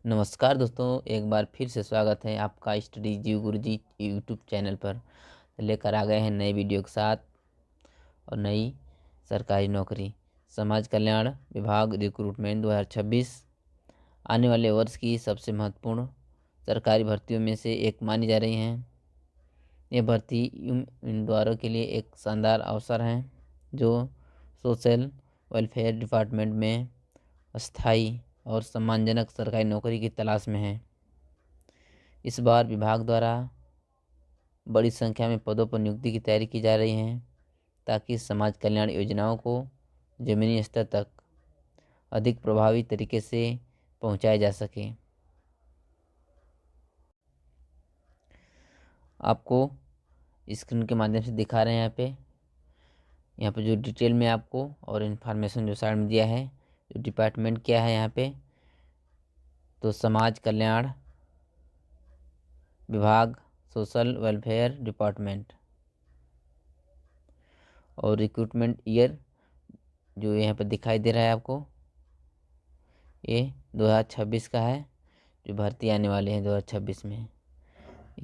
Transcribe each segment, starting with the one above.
नमस्कार दोस्तों, एक बार फिर से स्वागत है आपका स्टडी जीव गुरु जी यूट्यूब चैनल पर। लेकर आ गए हैं नए वीडियो के साथ और नई सरकारी नौकरी समाज कल्याण विभाग रिक्रूटमेंट 2026 आने वाले वर्ष की सबसे महत्वपूर्ण सरकारी भर्तियों में से एक मानी जा रही हैं। ये भर्ती उम्मीदवारों के लिए एक शानदार अवसर है जो सोशल वेलफेयर डिपार्टमेंट में अस्थायी और सम्मानजनक सरकारी नौकरी की तलाश में है। इस बार विभाग द्वारा बड़ी संख्या में पदों पर नियुक्ति की तैयारी की जा रही है ताकि समाज कल्याण योजनाओं को जमीनी स्तर तक अधिक प्रभावी तरीके से पहुंचाया जा सके। आपको स्क्रीन के माध्यम से दिखा रहे हैं यहाँ पे जो डिटेल में आपको और इन्फॉर्मेशन जो साइड में दिया है, जो डिपार्टमेंट क्या है यहाँ पे, तो समाज कल्याण विभाग सोशल वेलफेयर डिपार्टमेंट। और रिक्रूटमेंट ईयर जो यहाँ पर दिखाई दे रहा है आपको, ये 2026 का है। जो भर्ती आने वाले हैं 2026 में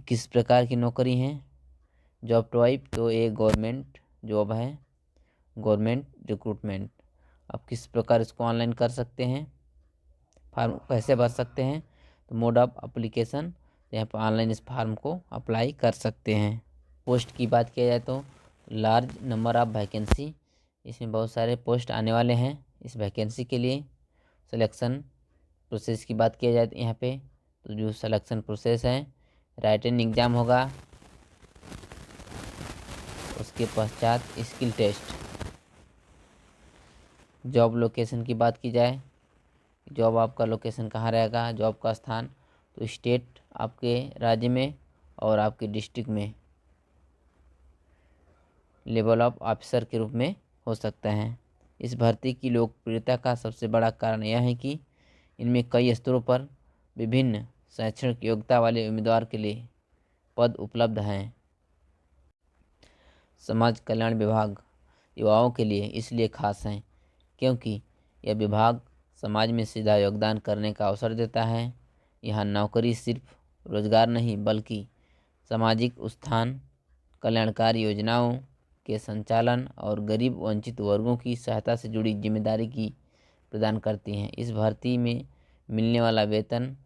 किस प्रकार की नौकरी है, जॉब टाइप, तो ये गवर्नमेंट जॉब है, गवर्नमेंट रिक्रूटमेंट। आप किस प्रकार इसको ऑनलाइन कर सकते हैं, फार्म कैसे भर सकते हैं, तो मोड ऑफ एप्लीकेशन, यहाँ पर ऑनलाइन इस फार्म को अप्लाई कर सकते हैं। पोस्ट की बात किया जाए तो लार्ज नंबर ऑफ वैकेंसी, इसमें बहुत सारे पोस्ट आने वाले हैं इस वैकेंसी के लिए। सिलेक्शन प्रोसेस की बात किया जाए तो यहाँ पे तो जो सिलेक्शन प्रोसेस है, राइटिंग एग्ज़ाम होगा, उसके पश्चात स्किल टेस्ट। जॉब लोकेशन की बात की जाए, जॉब आपका लोकेशन कहाँ रहेगा, जॉब का स्थान, तो स्टेट आपके राज्य में और आपके डिस्ट्रिक्ट में लेवल ऑफ ऑफिसर के रूप में हो सकता है। इस भर्ती की लोकप्रियता का सबसे बड़ा कारण यह है कि इनमें कई स्तरों पर विभिन्न शैक्षणिक योग्यता वाले उम्मीदवार के लिए पद उपलब्ध हैं। समाज कल्याण विभाग युवाओं के लिए इसलिए खास है क्योंकि यह विभाग समाज में सीधा योगदान करने का अवसर देता है। यहाँ नौकरी सिर्फ रोजगार नहीं बल्कि सामाजिक उत्थान, कल्याणकारी योजनाओं के संचालन और गरीब वंचित वर्गों की सहायता से जुड़ी जिम्मेदारी की प्रदान करती हैं। इस भर्ती में मिलने वाला वेतन,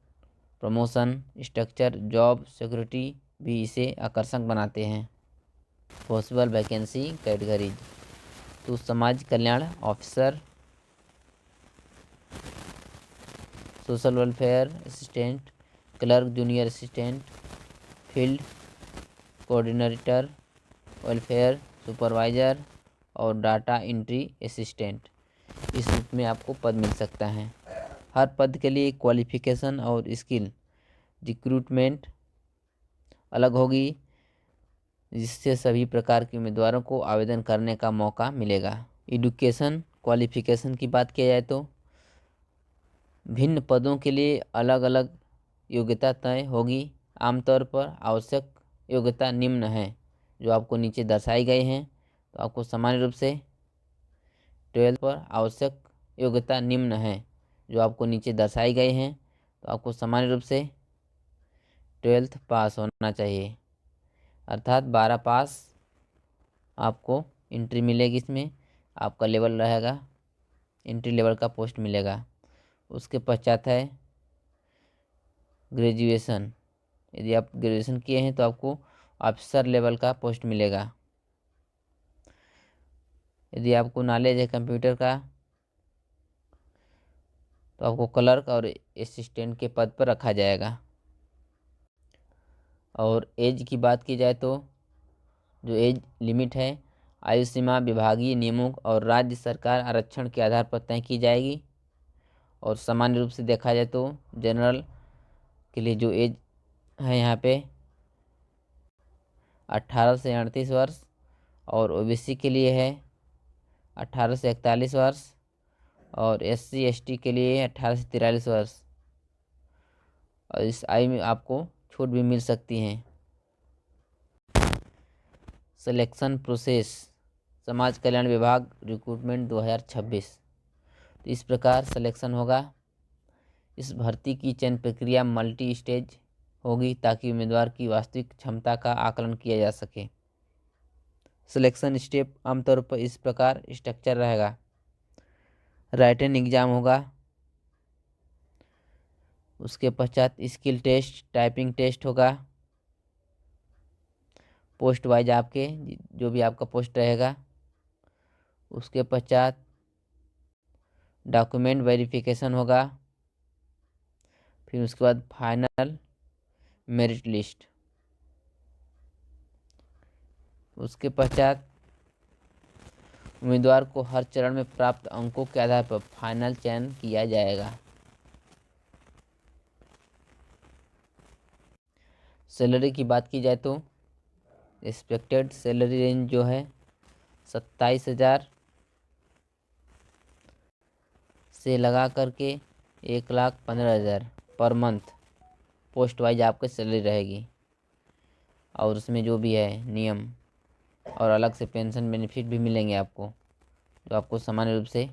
प्रमोशन स्ट्रक्चर, जॉब सिक्योरिटी भी इसे आकर्षक बनाते हैं। पॉसिबल वैकेंसी कैटेगरीज, तो समाज कल्याण officer, social welfare assistant, clerk, junior assistant, field coordinator, welfare supervisor और डाटा एंट्री असिस्टेंट, इस रूप में आपको पद मिल सकता है। हर पद के लिए क्वालिफिकेशन और स्किल रिक्रूटमेंट अलग होगी, जिससे सभी प्रकार के उम्मीदवारों को आवेदन करने का मौका मिलेगा। एजुकेशन क्वालिफिकेशन की बात किया जाए तो भिन्न पदों के लिए अलग अलग योग्यता तय होगी। आमतौर पर आवश्यक योग्यता निम्न है जो आपको नीचे दर्शाई गए हैं। तो आपको सामान्य रूप से 12 पर आवश्यक योग्यता निम्न है जो आपको नीचे दर्शाई गए हैं। तो आपको सामान्य रूप से 12th पास होना चाहिए, अर्थात 12 पास आपको एंट्री मिलेगी। इसमें आपका लेवल रहेगा, एंट्री लेवल का पोस्ट मिलेगा। उसके पश्चात है ग्रेजुएशन। यदि आप ग्रेजुएशन किए हैं तो आपको ऑफिसर लेवल का पोस्ट मिलेगा। यदि आपको नॉलेज है कंप्यूटर का तो आपको क्लर्क और असिस्टेंट के पद पर रखा जाएगा। और एज की बात की जाए तो जो एज लिमिट है, आयु सीमा विभागीय नियमों और राज्य सरकार आरक्षण के आधार पर तय की जाएगी। और सामान्य रूप से देखा जाए तो जनरल के लिए जो एज है यहाँ पे 18 से 38 वर्ष, और ओबीसी के लिए है 18 से 41 वर्ष, और SC ST के लिए 18 से 43 वर्ष। और इस आयु में आपको छूट भी मिल सकती हैं। सिलेक्शन प्रोसेस समाज कल्याण विभाग रिक्रूटमेंट 2026, तो इस प्रकार सिलेक्शन होगा। इस भर्ती की चयन प्रक्रिया मल्टी स्टेज होगी ताकि उम्मीदवार की वास्तविक क्षमता का आकलन किया जा सके। सिलेक्शन स्टेप आमतौर पर इस प्रकार स्ट्रक्चर रहेगा। राइटन एग्जाम होगा, उसके पश्चात स्किल टेस्ट, टाइपिंग टेस्ट होगा, पोस्ट वाइज आपके जो भी आपका पोस्ट रहेगा, उसके पश्चात डॉक्यूमेंट वेरिफिकेशन होगा, फिर उसके बाद फाइनल मेरिट लिस्ट। उसके पश्चात उम्मीदवार को हर चरण में प्राप्त अंकों के आधार पर फाइनल चयन किया जाएगा। सैलरी की बात की जाए तो एक्सपेक्टेड सैलरी रेंज जो है 27,000 से लगा करके 1,15,000 पर मंथ पोस्ट वाइज आपकी सैलरी रहेगी। और उसमें जो भी है नियम और अलग से पेंशन बेनिफिट भी मिलेंगे आपको, जो आपको सामान्य रूप से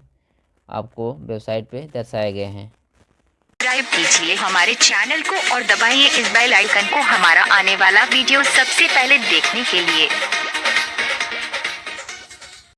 आपको वेबसाइट पे दर्शाए गए हैं। सब्सक्राइब कीजिए हमारे चैनल को और दबाइए इस बेल आइकन को हमारा आने वाला वीडियो सबसे पहले देखने के लिए।